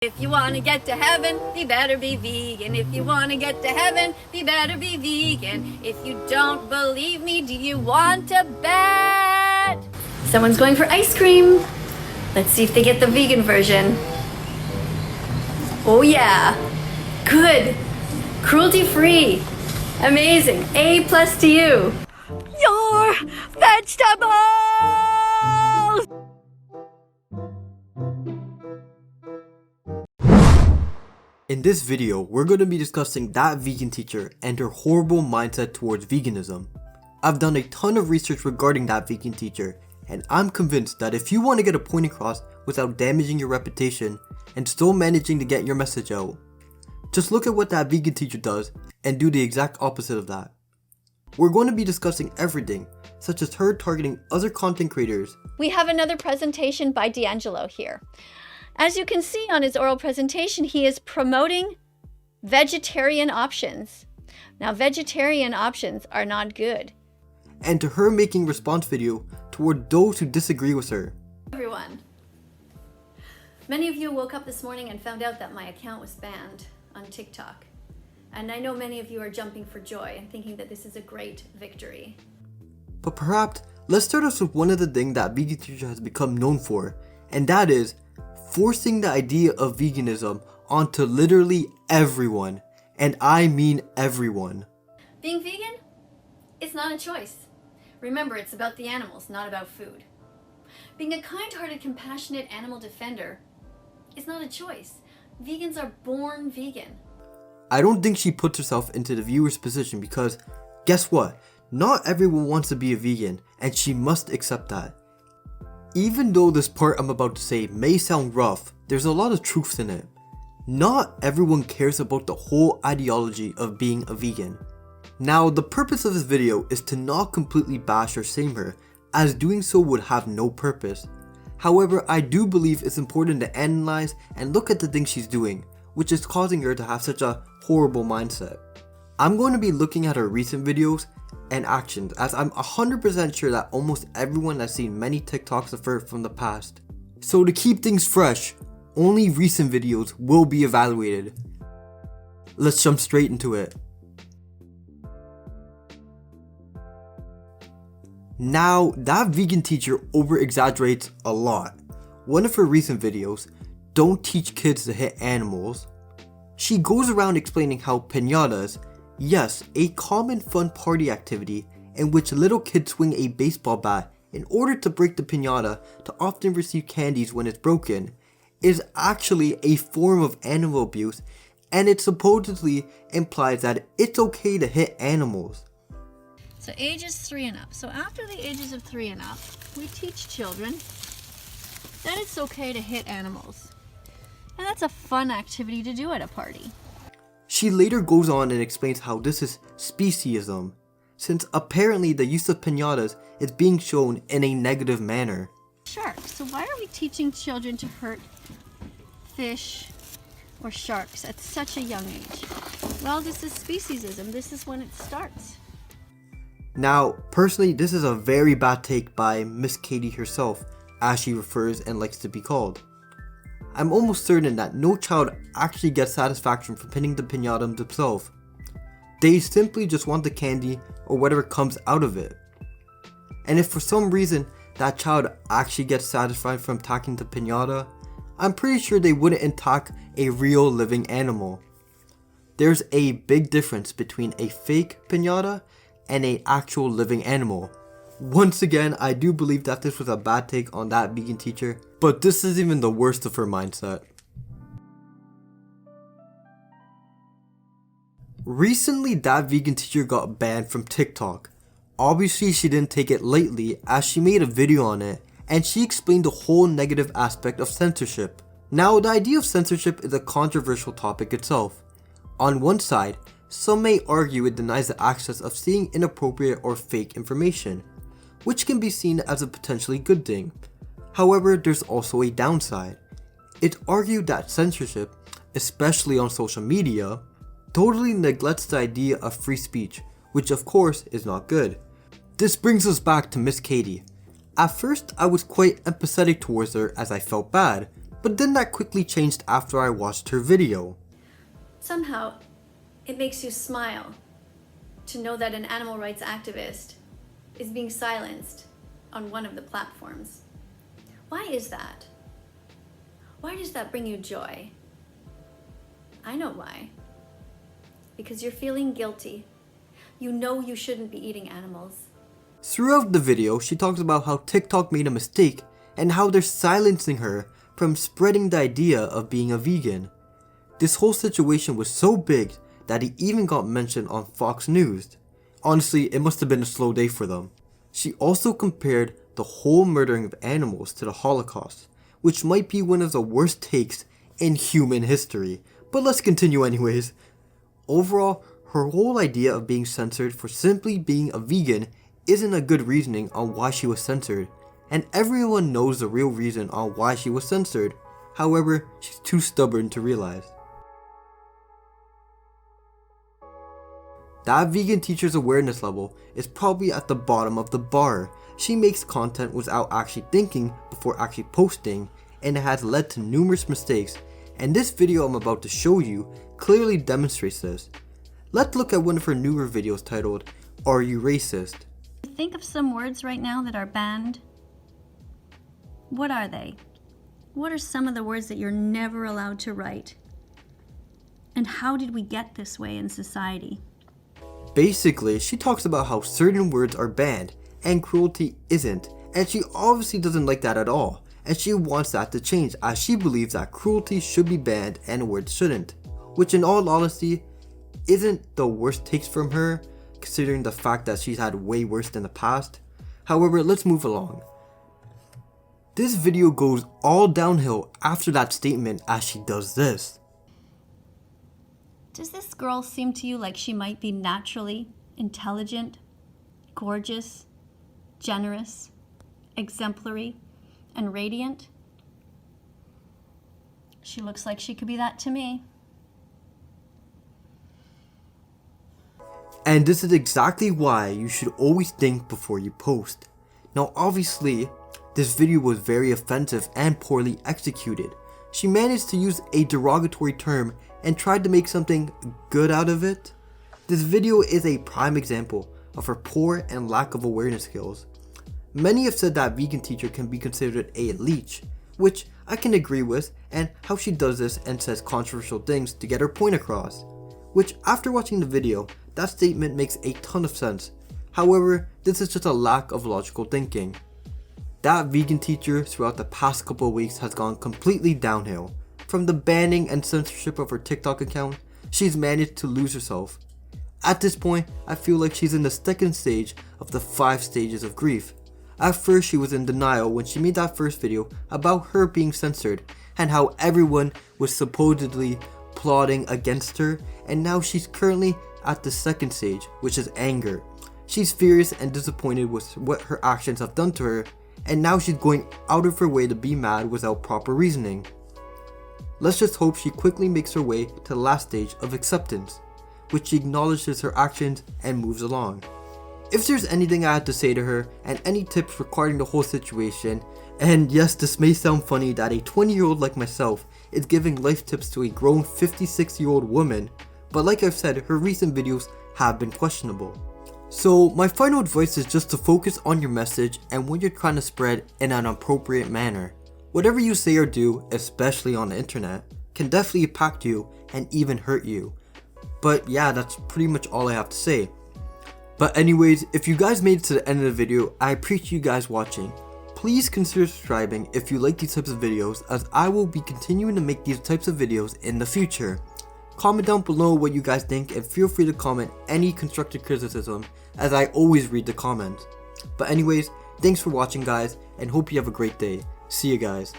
If you want to get to heaven, you better be vegan. If you want to get to heaven, you better be vegan. If you don't believe me, do you want to bet? Someone's going for ice cream. Let's see if they get the vegan version. Oh yeah, good. Cruelty-free. Amazing. A+ to you. Your vegetables! In this video, we're going to be discussing that vegan teacher and her horrible mindset towards veganism. I've done a ton of research regarding that vegan teacher, and I'm convinced that if you want to get a point across without damaging your reputation and still managing to get your message out, just look at what that vegan teacher does and do the exact opposite of that. We're going to be discussing everything, such as her targeting other content creators. We have another presentation by D'Angelo here. As you can see on his oral presentation, he is promoting vegetarian options. Now, vegetarian options are not good. And to her making response video toward those who disagree with her. Everyone, many of you woke up this morning and found out that my account was banned on TikTok. And I know many of you are jumping for joy and thinking that this is a great victory. But perhaps, let's start off with one of the things that vegan teacher has become known for, and that is forcing the idea of veganism onto literally everyone, and I mean everyone. Being vegan is not a choice. Remember, it's about the animals, not about food. Being a kind-hearted, compassionate animal defender is not a choice. Vegans are born vegan. I don't think she puts herself into the viewer's position because, guess what? Not everyone wants to be a vegan, and she must accept that. Even though this part I'm about to say may sound rough, there's a lot of truth in it. Not everyone cares about the whole ideology of being a vegan. Now, the purpose of this video is to not completely bash or shame her, as doing so would have no purpose. However, I do believe it's important to analyze and look at the things she's doing, which is causing her to have such a horrible mindset. I'm going to be looking at her recent videos and actions, as I'm 100% sure that almost everyone has seen many TikToks of her from the past. So to keep things fresh, only recent videos will be evaluated. Let's jump straight into it. Now, that vegan teacher over-exaggerates a lot. One of her recent videos, "Don't Teach Kids to Hit Animals," she goes around explaining how piñatas, yes, a common fun party activity in which little kids swing a baseball bat in order to break the piñata to often receive candies when it's broken, is actually a form of animal abuse, and it supposedly implies that it's okay to hit animals. So ages 3 and up. So after the ages of 3 and up, we teach children that it's okay to hit animals. And that's a fun activity to do at a party. She later goes on and explains how this is speciesism, since apparently the use of piñatas is being shown in a negative manner. Sharks. So why are we teaching children to hurt fish or sharks at such a young age? Well, this is speciesism. This is when it starts. Now, personally, this is a very bad take by Miss Katie herself, as she refers and likes to be called. I'm almost certain that no child actually gets satisfaction from pinning the piñata themselves. They simply just want the candy or whatever comes out of it. And if for some reason that child actually gets satisfied from attacking the piñata, I'm pretty sure they wouldn't attack a real living animal. There's a big difference between a fake piñata and an actual living animal. Once again, I do believe that this was a bad take on that vegan teacher, but this is even the worst of her mindset. Recently, that vegan teacher got banned from TikTok. Obviously, she didn't take it lightly, as she made a video on it, and she explained the whole negative aspect of censorship. Now, the idea of censorship is a controversial topic itself. On one side, some may argue it denies the access of seeing inappropriate or fake information, which can be seen as a potentially good thing. However, there's also a downside. It's argued that censorship, especially on social media, totally neglects the idea of free speech, which of course is not good. This brings us back to Miss Katie. At first, I was quite empathetic towards her as I felt bad, but then that quickly changed after I watched her video. Somehow, it makes you smile to know that an animal rights activist is being silenced on one of the platforms. Why is that? Why does that bring you joy? I know why. Because you're feeling guilty. You know you shouldn't be eating animals. Throughout the video, she talks about how TikTok made a mistake and how they're silencing her from spreading the idea of being a vegan. This whole situation was so big that it even got mentioned on Fox News. Honestly, it must have been a slow day for them. She also compared the whole murdering of animals to the Holocaust, which might be one of the worst takes in human history. But let's continue anyways. Overall, her whole idea of being censored for simply being a vegan isn't a good reasoning on why she was censored, and everyone knows the real reason on why she was censored. However, she's too stubborn to realize. That vegan teacher's awareness level is probably at the bottom of the bar. She makes content without actually thinking before actually posting, and it has led to numerous mistakes, and this video I'm about to show you clearly demonstrates this. Let's look at one of her newer videos titled, "Are You Racist?" Think of some words right now that are banned. What are they? What are some of the words that you're never allowed to write? And how did we get this way in society? Basically, she talks about how certain words are banned and cruelty isn't, and she obviously doesn't like that at all, and she wants that to change as she believes that cruelty should be banned and words shouldn't, which in all honesty isn't the worst takes from her, considering the fact that she's had way worse in the past. However, let's move along. This video goes all downhill after that statement as she does this. Does this girl seem to you like she might be naturally intelligent, gorgeous, generous, exemplary, and radiant? She looks like she could be that to me. And this is exactly why you should always think before you post. Now obviously, this video was very offensive and poorly executed. She managed to use a derogatory term and tried to make something good out of it. This video is a prime example of her poor and lack of awareness skills. Many have said that vegan teacher can be considered a leech, which I can agree with, and how she does this and says controversial things to get her point across. Which, after watching the video, that statement makes a ton of sense. However, this is just a lack of logical thinking. That vegan teacher throughout the past couple of weeks has gone completely downhill. From the banning and censorship of her TikTok account, she's managed to lose herself. At this point, I feel like she's in the second stage of the 5 stages of grief. At first, she was in denial when she made that first video about her being censored and how everyone was supposedly plotting against her, and now she's currently at the second stage, which is anger. She's furious and disappointed with what her actions have done to her, and now she's going out of her way to be mad without proper reasoning. Let's just hope she quickly makes her way to the last stage of acceptance, which she acknowledges her actions and moves along. If there's anything I had to say to her and any tips regarding the whole situation, and yes, this may sound funny that a 20-year-old like myself is giving life tips to a grown 56-year-old woman, but like I've said, her recent videos have been questionable. So my final advice is just to focus on your message and what you're trying to spread in an appropriate manner. Whatever you say or do, especially on the internet, can definitely impact you and even hurt you. But yeah, that's pretty much all I have to say. But anyways, if you guys made it to the end of the video, I appreciate you guys watching. Please consider subscribing if you like these types of videos, as I will be continuing to make these types of videos in the future. Comment down below what you guys think and feel free to comment any constructive criticism, as I always read the comments. But anyways, thanks for watching guys, and hope you have a great day. See you guys.